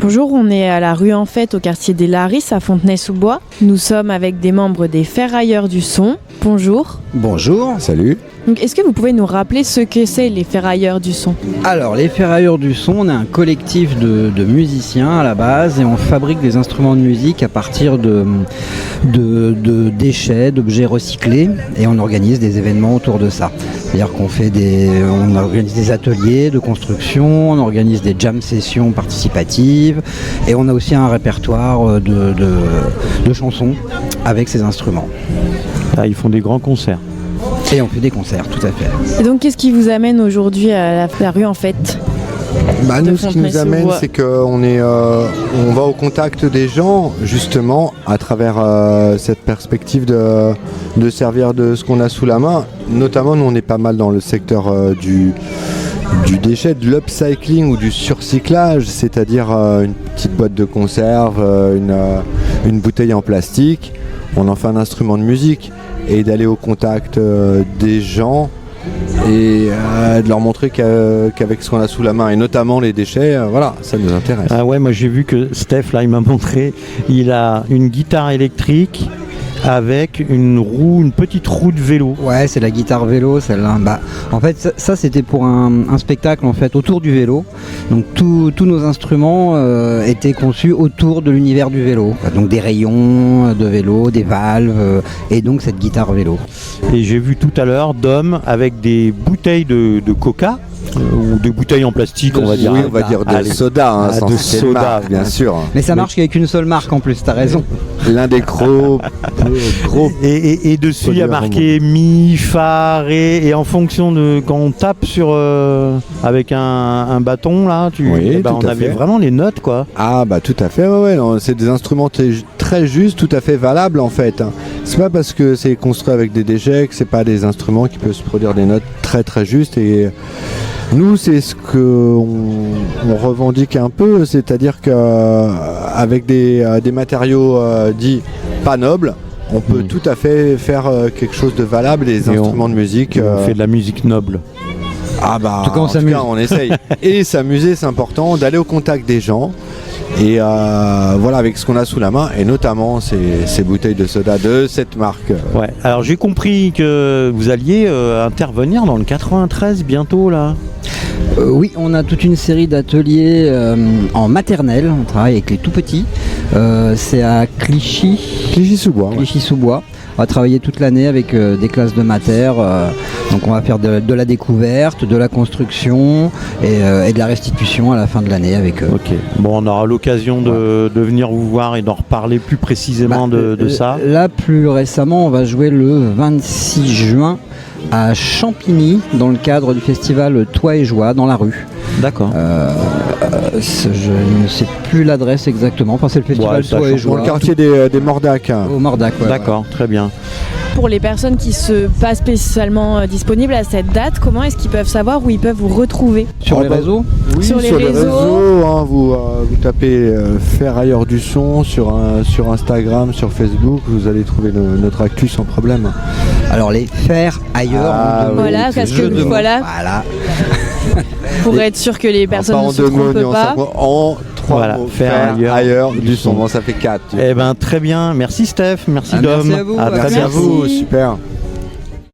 Bonjour, on est à la rue en Fête au quartier des Larisses à Fontenay-sous-Bois. Nous sommes avec des membres des Ferrailleurs du Son. Bonjour. Bonjour, salut. Donc, est-ce que vous pouvez nous rappeler ce que c'est les Ferrailleurs du Son ? Alors, les Ferrailleurs du Son, on est un collectif de musiciens à la base et on fabrique des instruments de musique à partir de déchets, d'objets recyclés et on organise des événements autour de ça. C'est-à-dire on organise des ateliers de construction, on organise des jam sessions participatives et on a aussi un répertoire de chansons avec ces instruments. Ah, ils font des grands concerts. Et on fait des concerts, tout à fait. Et donc, qu'est-ce qui vous amène aujourd'hui à la rue en Fête ? Nous, ce qui nous amène, c'est qu'on on va au contact des gens, justement, à travers cette perspective de servir de ce qu'on a sous la main. Notamment, nous, on est pas mal dans le secteur du déchet, de l'upcycling ou du surcyclage, c'est-à-dire une petite boîte de conserve, une bouteille en plastique. On en fait un instrument de musique et d'aller au contact des gens et de leur montrer qu'avec ce qu'on a sous la main et notamment les déchets, voilà, ça nous intéresse. Ah ouais, moi j'ai vu que Steph là il m'a montré, il a une guitare électrique avec une petite roue de vélo. Ouais, c'est la guitare vélo celle-là. En fait ça c'était pour un spectacle en fait autour du vélo. Donc tous nos instruments étaient conçus autour de l'univers du vélo. Donc des rayons de vélo, des valves et donc cette guitare vélo. Et j'ai vu tout à l'heure Dom avec des bouteilles de coca. Ou des bouteilles en plastique, on va dire. Oui, on va dire de soda, sans de citer soda, marque, bien sûr. Mais ça marche qu'avec une seule marque en plus, t'as raison. L'un des gros. Et dessus, il y a marqué mi, fa, ré, et en fonction de quand on tape sur avec un bâton là, on avait vraiment les notes quoi. Ah bah tout à fait, ouais, non, c'est des instruments très justes, tout à fait valables en fait. C'est pas parce que c'est construit avec des déchets que c'est pas des instruments qui peuvent se produire des notes très très justes et nous, c'est ce qu'on revendique un peu, c'est-à-dire qu'avec des matériaux dits pas nobles, on peut tout à fait faire quelque chose de valable, des instruments de musique. On fait de la musique noble. Ah bah, en tout cas, on essaye. Et s'amuser, c'est important, d'aller au contact des gens. Et voilà, avec ce qu'on a sous la main, et notamment ces bouteilles de soda de cette marque. Ouais. Alors j'ai compris que vous alliez intervenir dans le 93 bientôt là. Oui, on a toute une série d'ateliers en maternelle. On travaille avec les tout petits. C'est à Clichy-sous-Bois. Clichy-sous-Bois. On va travailler toute l'année avec des classes de mater. Donc on va faire de la découverte, de la construction et de la restitution à la fin de l'année avec eux. Ok. Bon, on aura l'occasion de venir vous voir et d'en reparler plus précisément de ça. Là, plus récemment, on va jouer le 26 juin à Champigny dans le cadre du festival Toi et Joie dans la rue. D'accord. Je ne sais plus l'adresse exactement. Enfin, c'est le festival Toi et Joie. Dans le quartier des Mordacs. Au Mordac, ouais. D'accord, très bien. Pour les personnes qui ne sont pas spécialement disponibles à cette date, comment est-ce qu'ils peuvent savoir où ils peuvent vous retrouver ? Sur les réseaux ? Oui, sur les réseaux. Vous tapez Ferrailleurs du Son sur Instagram, sur Facebook, vous allez trouver notre actu sans problème. Alors les Ferrailleurs. Voilà, parce que voilà. Pour être sûr que les personnes ne se trompent pas. En 3 mots, Ferrailleurs du Son. Bon, ça fait 4. Eh ben très bien, merci Steph, merci Dom. Merci à vous. Merci à vous, super.